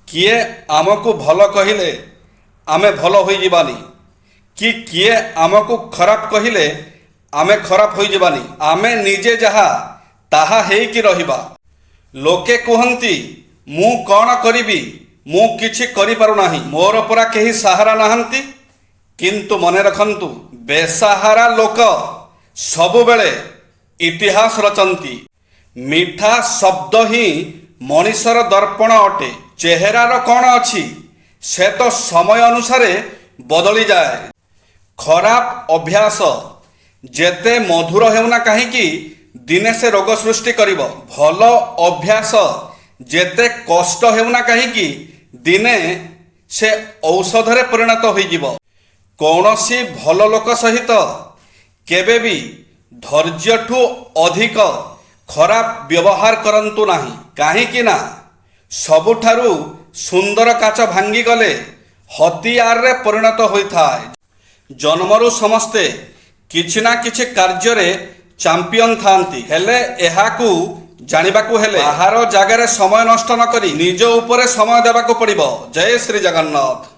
किए आमको भल कहले आमे भल हो जीवानी कि किए आमको खराब कहले आमे खराब हो जीवानी आमे निजे जहा ताहा हेकी रहिबा। लोके कहती मु कौन करिबी मु किछि करि पारु नाही मोर परा केही सहारा नाहंती। किंतु मने रखंतु बेसहारा लोक सबुबेले इतिहास रचंती। मीठा शब्द ही मनीषर दर्पण अटे। चेहरार कौन अच्छी से तो समय अनुसारे बदली जाए। खराब अभ्यास जेते मधुर हेउना कहीं दिने से रोग सृष्टि करिब। भल अभ्यास जेते कष्ट हेउना कहीं दिने से औषधरे परिणत होइजिब। कौनसी भल लोक सहित केबे भी धैर्यठू अधिक खराब व्यवहार करंतु नाही। काहेकि ना सबुठारु सुंदर काच भांगी गले हथियार रे परिणत होइथाय। जन्मरु समस्ते किछि ना किछि कार्य चैंपियन थांती हेले एहाकू जानिबाकू हेले बाहर जगार समय नष्ट न करी निज उपरे समय देबाकू पड़िबो। जय श्री जगन्नाथ।